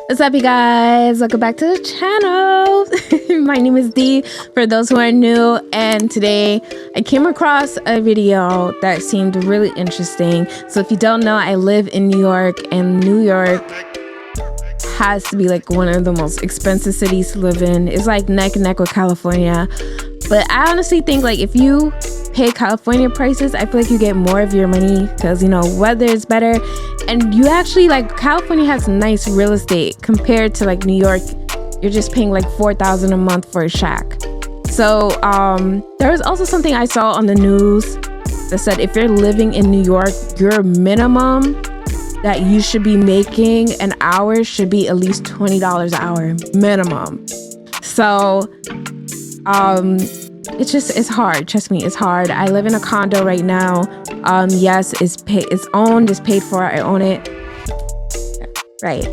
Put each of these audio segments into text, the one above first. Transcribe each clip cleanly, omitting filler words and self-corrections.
What's up, you guys? Welcome back to the channel. My name is Dee, for those who are new, and today I came across a video that seemed really interesting. So if you don't know, I live in New York, and New York has to be like one of the most expensive cities to live in. It's like neck and neck with California. But I honestly think like if you pay California prices, I feel like you get more of your money because, you know, weather is better, and you actually like California has nice real estate compared to like New York. You're just paying like $4,000 a month for a shack. So there was also something I saw on the news that said if you're living in New York, your minimum that you should be making an hour should be at least $20 an hour minimum. So it's hard. Trust me, it's hard. I live in a condo right now. Yes, it's owned, it's paid for, I own it. Right.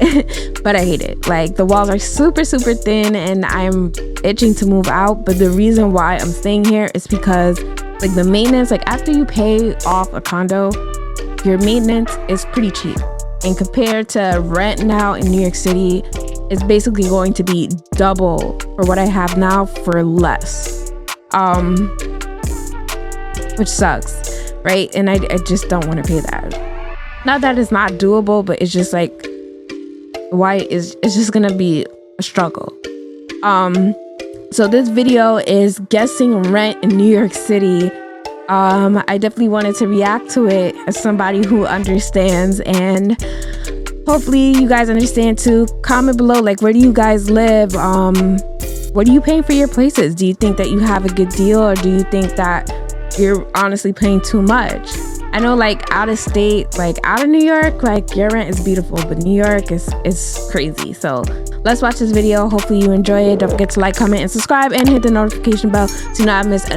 But I hate it. Like the walls are super thin and I'm itching to move out. But the reason why I'm staying here is because like the maintenance, like after you pay off a condo, your maintenance is pretty cheap. And compared to rent now in New York City, it's basically going to be double for what I have now for less. Which sucks, right? And I just don't want to pay that. Not that it's not doable, but it's just like, why is it's just gonna be a struggle. So this video is guessing rent in New York City. I definitely wanted to react to it as somebody who understands, and hopefully you guys understand too. Comment below, like, where do you guys live? What are you paying for your places? Do you think that you have a good deal, or do you think that you're honestly paying too much? I know like out of state, like out of New York, like your rent is beautiful, but New York is crazy. So let's watch this video. Hopefully you enjoy it. Don't forget to like, comment, and subscribe, and hit the notification bell to not miss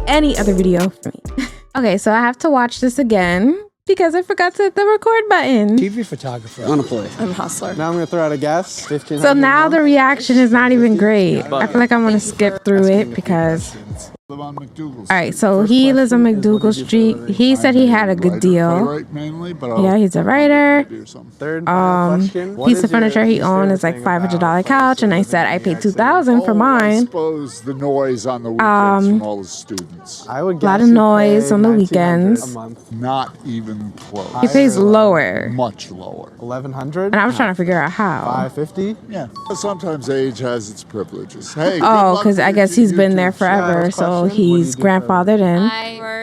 any other video from me. Okay, so I have to watch this again because I forgot to hit the record button. TV photographer. I want to play. I'm a hustler. Now I'm going to throw out a guess. So now the reaction is not even great. I feel like I'm going to skip through it because... Alright, so he lives on McDougal Street. He said he had a good deal. Yeah, he's a writer. Third question. Piece of furniture he owned is like $500 couch, and I said I paid $2,000 for mine. The noise on the weekends from all the students. I would A lot of noise on the weekends. a month. Not even close. He pays lower, Much lower. 1,100. and I was trying to figure out how. 550. Yeah. Sometimes age has its privileges. Hey. Oh, because I guess he's been there forever, so he's grandfathered in.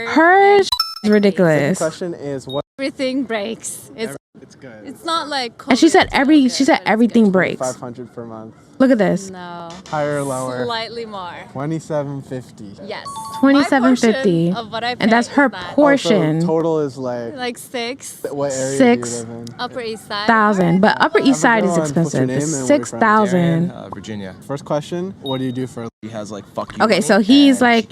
Her is ridiculous. Question is what? Everything breaks. It's good. It's not like. And she said everything breaks. 500 per month. Look at this. No. Higher or lower? Slightly more. 2,750. Yes. $2,750. Of what I pay And that's her is that. portion. So total is like. Like 6. What area Six. do you live in? Upper East Side. $1,000, but Upper East Side is Have a good one. What's your expensive. name It's and where you're from? $6,000. Virginia. First question. What do you do for? He has like fuck you. Okay, so he's like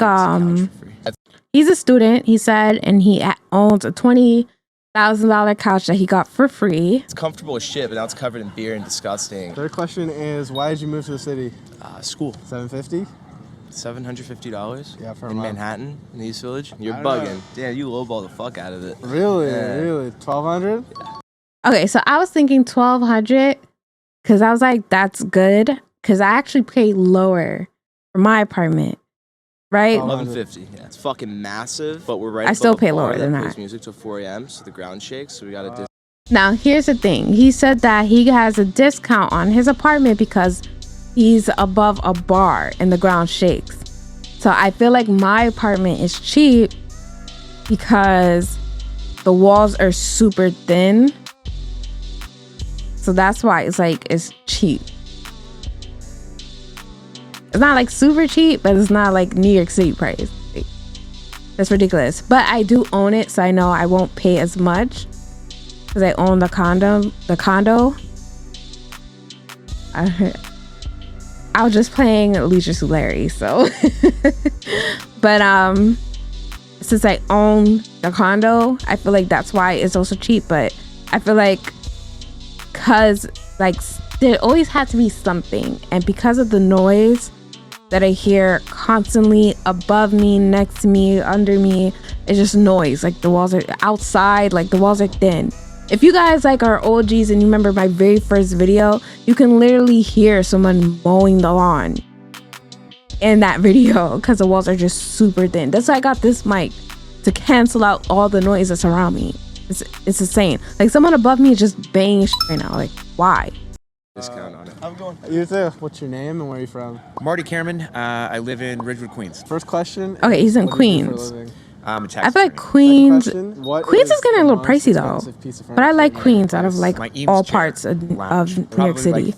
he's a student, he said, and he owns a $20,000 couch that he got for free. It's comfortable as shit, but now it's covered in beer and disgusting. Third question is why did you move to the city? School. 750. $750. Yeah, for a in month. Manhattan, in the East Village. You're I don't know. bugging. Damn, you lowball the fuck out of it. Really? Yeah. Really? 1,200? Okay, so I was thinking $1,200 because I was like, that's good, because I actually paid lower for my apartment, right? Oh. $1,150. Yeah, it's fucking massive, but we're right. I above still a pay bar lower than plays that. Music till 4 a.m. So the ground shakes. So we gotta. Now, here's the thing. He said that he has a discount on his apartment because he's above a bar and the ground shakes. So I feel like my apartment is cheap because the walls are super thin. So that's why it's cheap. It's not like super cheap, but it's not like New York City price. That's ridiculous. But I do own it, so I know I won't pay as much because I own the condo. I was just playing Leisure Suit Larry, so. But since I own the condo, I feel like that's why it's also cheap. But I feel like because like there always had to be something, and because of the noise that I hear constantly above me, next to me, under me, it's just noise. Like the walls are outside, like the walls are thin. If you guys like are OGs and you remember my very first video, you can literally hear someone mowing the lawn in that video because the walls are just super thin. That's why I got this mic to cancel out all the noise that's around me. It's insane. Like someone above me is just banging shit right now. Like why? Discount on it. I'm going. You too. What's your name and where are you from? Marty Cameron. I live in Ridgewood, Queens. First question. Okay, he's in what do you do for a Queens. living? I'm a tax I feel like attorney. Queens What Queens is getting a the little most pricey though. expensive piece of But I like furniture in Queens your out of place? like My Eames all chair, parts of lounge, New York probably City. like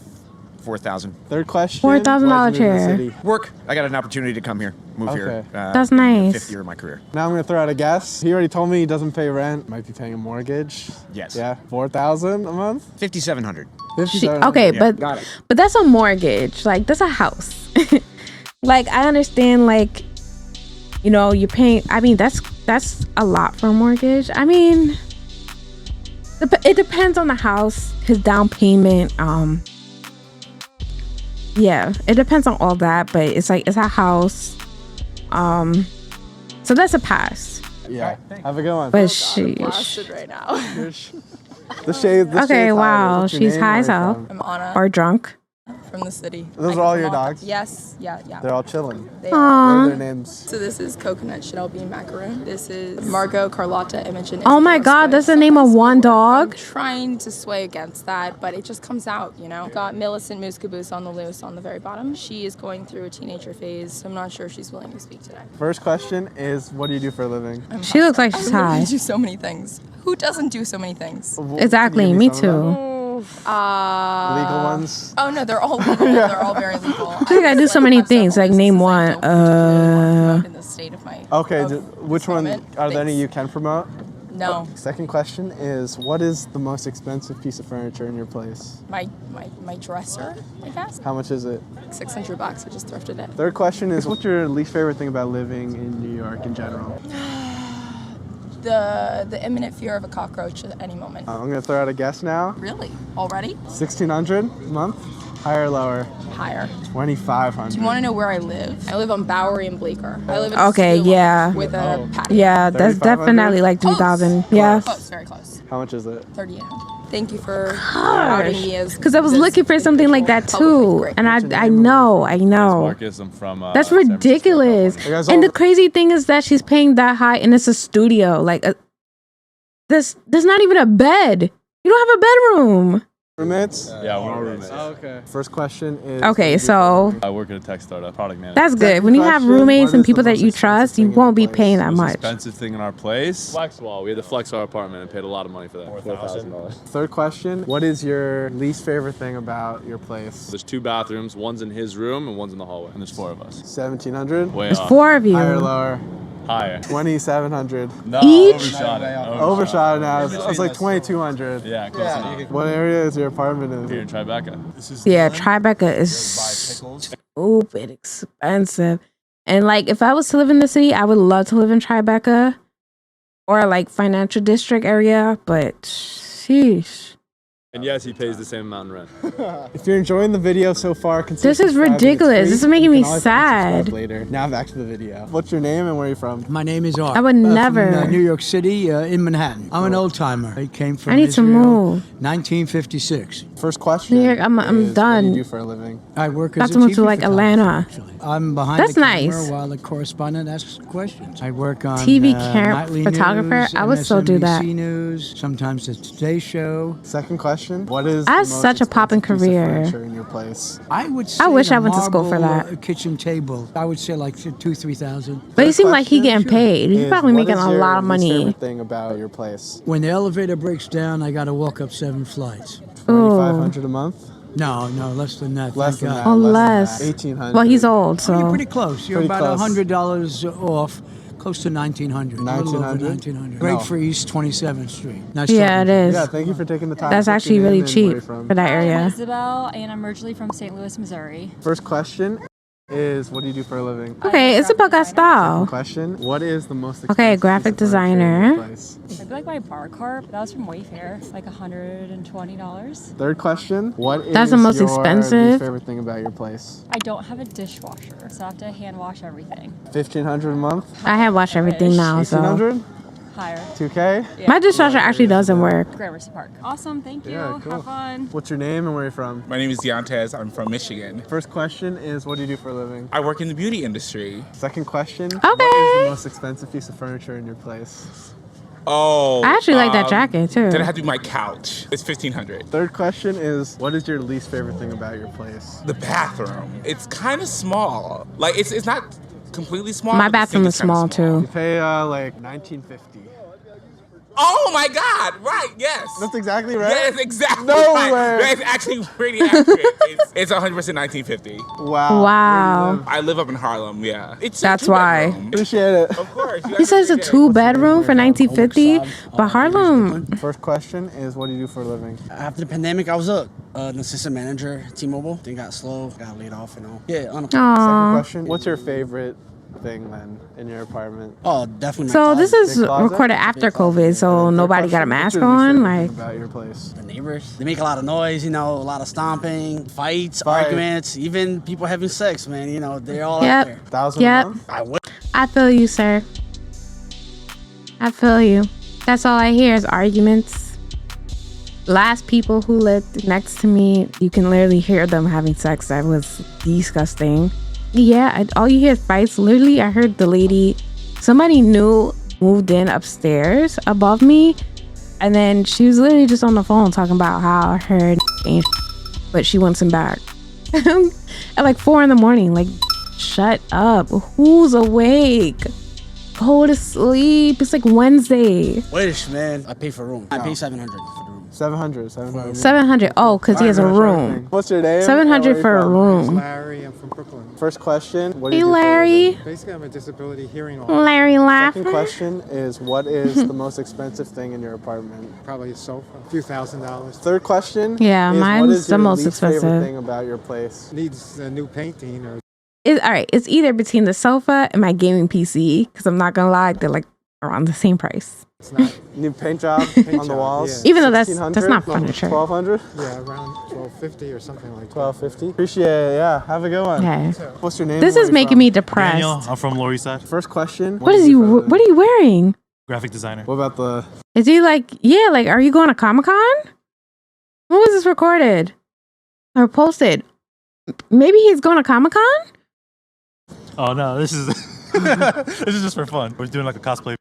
4,000. Third question. $4,000 why'd you move to the chair. city? Work. I got an opportunity to come here, move here. Okay. That's in the nice. Fifth year of my career. Now I'm gonna throw out a guess. He already told me he doesn't pay rent. Might be paying a mortgage. Yes. Yeah, 4,000 a month. 5,700. 57. Okay, Yeah, but got it. that's a mortgage. Like that's a house. Like I understand. Like you know you're paying. I mean that's a lot for a mortgage. I mean it depends on the house, his down payment. Yeah, it depends on all that. But it's like it's a house. So that's a pass. Yeah. Have a good one. But sheesh. Blasted right now. The shade. The Okay, shade's wow, higher. What's your she's name? high Where as you hell. from? I'm Anna Or drunk. from the city. Those I are come all from your Malta. dogs? Yes, yeah. They're all chilling. They What are. are their names? So this is Coconut Chanel Bean Macaroon. This is Margot, Carlotta, Imogen. Oh my Isadora, God, Squid. that's the name of one I'm dog? trying to sway against that, but it just comes out, you know. Got Millicent Moose Caboose on the loose on the very bottom. She is going through a teenager phase, so I'm not sure she's willing to speak today. First question is, what do you do for a living? She looks like she's I literally high. do so many things. Who doesn't do so many things? Exactly, Can you me give some of them? too. Legal ones. Oh no, they're all legal. They're all very legal. I think I do so many things. Like name one. In the state of my. Okay, of which this one? moment. Are there any Thanks. you can promote? No, Second question is, what is the most expensive piece of furniture in your place? my dresser, I guess. How much is it? $600. I just thrifted it. Third question is, what's your least favorite thing about living in New York in general? The imminent fear of a cockroach at any moment. I'm gonna throw out a guess now. Really? Already? 1,600 a month? Higher or lower? Higher. 2,500. Do you want to know where I live? I live on Bowery and Bleecker. I live in a Okay, studio yeah. with a patio. Yeah, that's 3,500? definitely like 3,000. Yeah. Close, very close. How much is it? 3,800. Thank you for outing me as. Because I was this looking for something like that individual. too, Great. and I know. Marcus, I'm from. That's San Francisco, ridiculous. California. You guys And the all- crazy thing is that she's paying that high, and it's a studio. Like, there's not even a bed. You don't have a bedroom. Roommates? Yeah, we're all roommates. Okay. First question is. Okay, so I work at a tech startup, product manager. that's good. When you have question, roommates what and is the people that most you expensive trust, thing you in the won't be place? paying that Most much. expensive thing in our place. Flex wall. We had to flex our apartment and paid a lot of money for that. $4,000. Third question, what is your least favorite thing about your place? There's 2 bathrooms. One's in his room and one's in the hallway. And there's 4 of us. 1,700? Way There's off. 4 of you. Higher or lower? Higher. 2,700. No, Each? overshot it. Overshot it now. I was like 2,200. Yeah, close enough. What area is your apartment Here in? in Tribeca. Yeah, Tribeca is stupid expensive. And like, if I was to live in the city, I would love to live in Tribeca or like financial district area. But sheesh. And yes, he pays the same amount in rent. If you're enjoying the video so far, consider This is subscribing. It's ridiculous. free. This is making You me can always sad. unsubscribe later. Now back to the video. What's your name and where are you from? My name is Art. I would never. From, New York City, in Manhattan. I'm an old timer. I came from I need to Israel, move. 1956. First question. New York, I'm is, What do done. you do for a living? I work Got as to a move TV to, like, photographer, Atlanta. actually. I'm behind That's the camera nice. while the correspondent asks questions. I work on TV nightly photographer? news, I would still do that. MSNBC News, sometimes the Today Show. Second question. What is I the have most such a poppin' expensive piece of career. furniture in your place? I would say wish a I went to school for marble, that. kitchen table. I would say like 2,000-3,000. But he seemed like he question getting paid. He's is, probably what making is a your lot of least money. favorite thing about your place? When the elevator breaks down, I got to walk up 7 flights. 2,500 a month? No, less than that. Less thank than God. that. Oh, less. less. Than that. 1,800. Well, he's old, You're so pretty close. You're Pretty about close. $100 off, close to 1,900. A little over 1,900? 1,900. Great No. for East 27th Street. Nice yeah, it talking to you. is. Yeah, thank you for taking the time. That's What's your actually name really and where cheap you from? for that I'm area. Isabel, and I'm originally from St. Louis, Missouri. First question is, what do you do for a living? Okay, Isabel got style. Question, what is the most Okay, expensive graphic piece of furniture in your designer. place? Maybe like my bar cart. That was from Wayfair, like $120. Third question, what is That's the most your expensive? least favorite thing about your place? I don't have a dishwasher, so I have to hand wash everything. 1,500 a month? I have watched everything now, so 1,800? Higher. 2K? My dishwasher actually doesn't work. Gramercy Park. Awesome. Thank you. Yeah, cool. Have fun. What's your name and where are you from? My name is Deontez. I'm from Michigan. First question is, what do you do for a living? I work in the beauty industry. Second question, Okay. what is the most expensive piece of furniture in your place? Oh. I actually like that jacket too. Then it had to be my couch. It's $1,500. Third question is, what is your least favorite thing about your place? The bathroom. It's kind of small. Like it's not completely small. My but the bathroom sink is kinda small too. You pay like $19.50. Oh my God! Right? Yes. That's exactly right. Yes, exactly. No right. way. That's actually pretty accurate. It's 100% 1950. Wow. Wow. I live up in Harlem. Yeah. It's That's a why. two-bedroom. Appreciate it. Of course. He says a 2-bedroom for 1950, but Harlem. First question is, what do you do for a living? After the pandemic, I was an assistant manager at T-Mobile. Then got slow, got laid off, Yeah, Second Aww. question, what's your favorite thing then in your apartment? Oh, definitely. So this is Big closet? recorded after COVID, so nobody got a mask What's your least on. favorite Like, thing about your place? the neighbors. They make a lot of noise, a lot of stomping, fights, Fight. arguments, even people having sex, man. They're all Yep. out there. 1,000 Yep. a month? I would. I feel you, sir. I feel you. That's all I hear is arguments. Last people who lived next to me, you can literally hear them having sex. That was disgusting. Yeah, all you hear is fights. Literally, I heard the lady, somebody new moved in upstairs above me, and then she was literally just on the phone talking about how her ain't but she wants him back. At like 4 a.m. Like, shut up. Who's awake? Go to sleep. It's like Wednesday. Wish, man. I pay for a room. I pay $700 for the room. 700. 700. Oh, because he has a room. What's your name? 700 for a room. Larry, I'm from Brooklyn. First question, what do Hey, you do for a Larry. living? Basically, I'm a disability hearing loss. Larry laughing. Second question is, what is the most expensive thing in your apartment? Probably a sofa, a few $1,000s. Third question Yeah, is, what mine's is the your most least favorite expensive. thing about your place? Needs a new painting or All right, it's either between the sofa and my gaming PC, because I'm not going to lie, they're like around the same price. it's not. New paint job on the walls? Even though that's 1,600? not furniture. 1,200? Yeah, around 1250 or something like that. 1,250. Appreciate it. Yeah, have a good one. Okay. What's your name? This and where is you making from? me depressed. Daniel, I'm from Lower East Side. First question. What do is you do you? for a living? What are you wearing? Graphic designer. What about the... Is he like, yeah, like, are you going to Comic-Con? When was this recorded or posted? Maybe he's going to Comic-Con? Oh no, this is this is just for fun. We're doing like a cosplay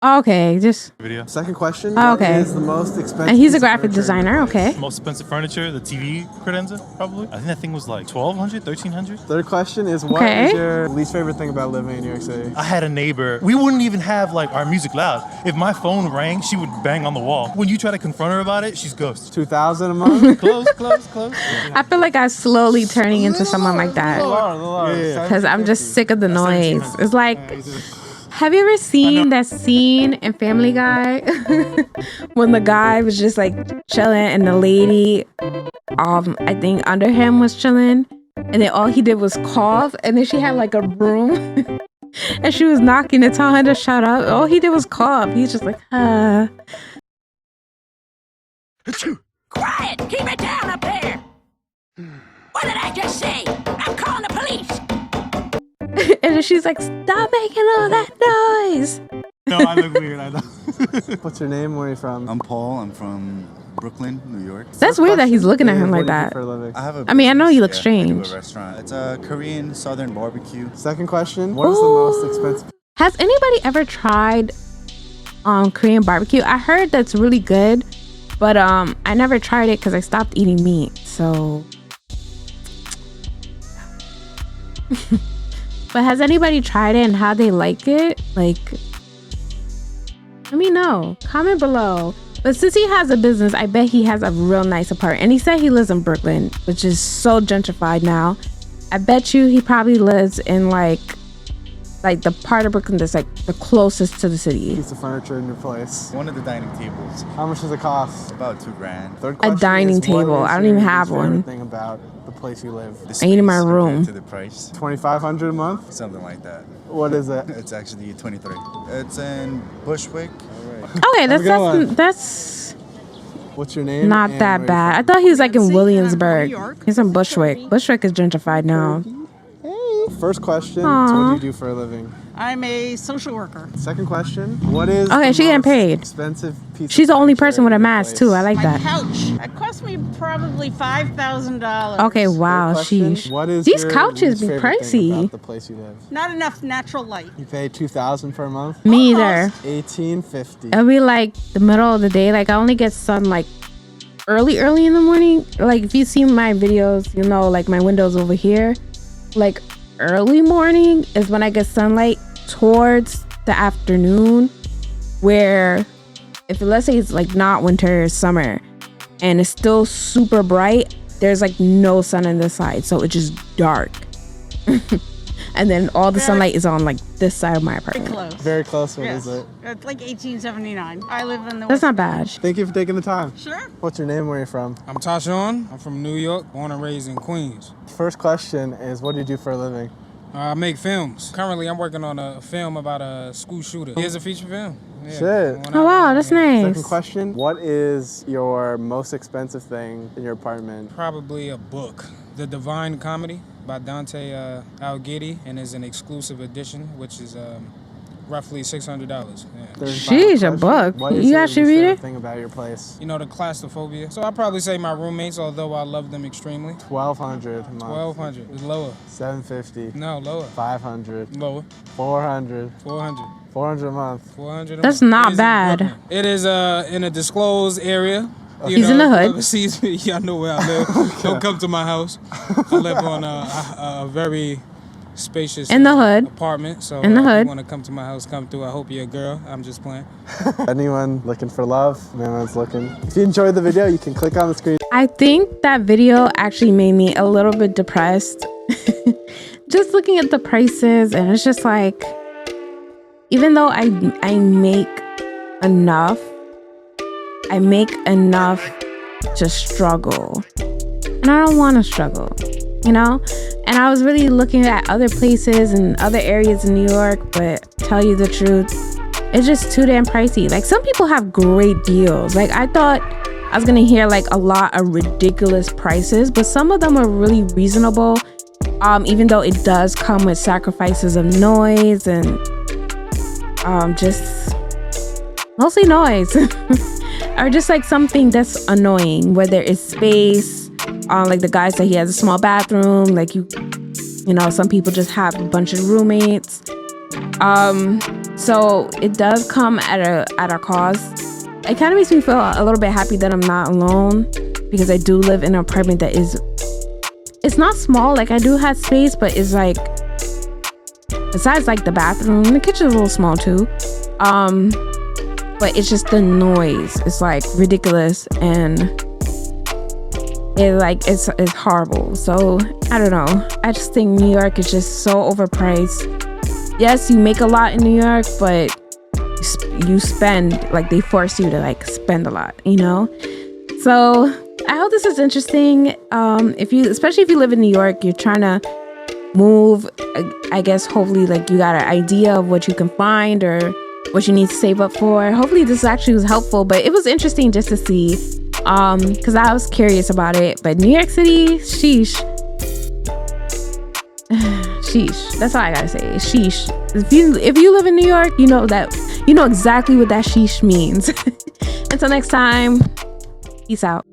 Okay, just video. Second question. Oh, What okay. is the most expensive and he's piece a of graphic furniture in your designer. place? Okay. Most expensive furniture, the TV credenza, probably. I think that thing was like 1,200, 1,300. Third question is, what Okay. is your least favorite thing about living in New York City? I had a neighbor. We wouldn't even have like our music loud. If my phone rang, she would bang on the wall. When you try to confront her about it, she's ghost. 2,000 a month? Close. I feel like I'm slowly turning into someone like that Yeah. because I'm just sick of the noise. It's like, have you ever seen that scene in Family Guy when the guy was just like chilling and the lady, I think under him was chilling, and then all he did was cough, and then she had like a broom and she was knocking to tell him to shut up. All he did was cough. He's just like, Quiet! Keep it down up there! What did I just say? I'm calling the police! and then she's like, stop making all that noise. No, I look weird. I know. What's your name? Where are you from? I'm Paul. I'm from Brooklyn, New York. That's weird that he's looking at him like that. I have a I mean, I know you look business, strange. I do a restaurant. It's a Korean Southern barbecue. Second question. What is the most expensive? Has anybody ever tried Korean barbecue? I heard that's really good, but I never tried it because I stopped eating meat. So, but has anybody tried it and how they like it? Like, let me know. Comment below. But since he has a business, I bet he has a real nice apartment. And he said he lives in Brooklyn, which is so gentrified now. I bet you he probably lives in like the part of Brooklyn that's like the closest to the city. Piece of furniture in your place. One of the dining tables. How much does it cost? About $2,000. Third A question dining is, what table. is I don't your even least have favorite one. thing about the place you live? The I eat in my space room. compared to the price. 2,500 a month? Something like that. What is it? It's actually 23. It's in Bushwick. Okay, Have a good one. that's What's your name? not and that where you bad. I from? thought he was like in Williamsburg. He's in Bushwick. Bushwick is gentrified now. First question. Aw. So what do you do for a living? I'm a social worker. Second question. What is Okay, the she getting most paid. expensive piece She's of the only furniture person with a in your mask place? too. I like My that. couch. It cost me probably $5,000. Okay, wow, Question. sheesh. What is These your couches least be favorite thing pricey. about the place you live? Not enough natural light. You pay $2,000 per month? Me either. $1,850. It'll be like the middle of the day. Like I only get sun like early in the morning. Like if you see my videos, you know, like my windows over here. Like early morning is when I get sunlight towards the afternoon, where if let's say it's like not winter, it's summer, and it's still super bright, there's like no sun on this side, so it's just dark. And then all the sunlight is on like this side of my apartment. Close. Very close. What Yes. is it? It's like 1879. I live in the That's West not bad. Thank you for taking the time. Sure. What's your name? Where are you from? I'm Tashawn. I'm from New York, born and raised in Queens. First question is, what do you do for a living? I make films. Currently, I'm working on a film about a school shooter. Here's a feature film. Yeah. Shit. Oh wow, that's nice. Second question. What is your most expensive thing in your apartment? Probably a book. The Divine Comedy by Dante Alighieri, and is an exclusive edition, which is roughly $600. Yeah. Sheesh, a book. What is You your actually least read favorite it? thing about your place? You know, the claustrophobia. So I'd probably say my roommates, although I love them extremely. $1,200 a month. 1,200. It's lower. $750. No, lower. $500. Lower. $400. 400. $400 a month. 400 a That's month. not It is in bad. Brooklyn. It is in a disclosed area. You He's in the hood. Whoever sees me, y'all know where I live. Don't come to my house. I live on a very spacious In the hood. apartment. So In the if hood. you want to come to my house, come through. I hope you're a girl. I'm just playing. Anyone looking for love? Anyone's looking. If you enjoyed the video, you can click on the screen. I think that video actually made me a little bit depressed. Just looking at the prices, and it's just like, even though I make enough, I make enough to struggle. And I don't want to struggle, you know? And I was really looking at other places and other areas in New York, but tell you the truth, it's just too damn pricey. Like some people have great deals. Like I thought I was gonna hear like a lot of ridiculous prices, but some of them are really reasonable. Even though it does come with sacrifices of noise and just mostly noise. Or just like something that's annoying, whether it's space, like the guy said he has a small bathroom, like you know, some people just have a bunch of roommates. So it does come at a cost. It kind of makes me feel a little bit happy that I'm not alone, because I do live in an apartment that it's not small, like I do have space, but it's like, besides like the bathroom, the kitchen's a little small too. But it's just the noise. It's like ridiculous, and it's horrible. So I don't know. I just think New York is just so overpriced. Yes, you make a lot in New York, but you spend, like they force you to like spend a lot, you know? So I hope this is interesting. Especially if you live in New York, you're trying to move, I guess hopefully like you got an idea of what you can find or what you need to save up for. Hopefully this actually was helpful, but it was interesting just to see, because I was curious about it. But New York City, sheesh. Sheesh. That's all I gotta say. Sheesh. If you live in New York, you know exactly what that sheesh means. Until next time, peace out.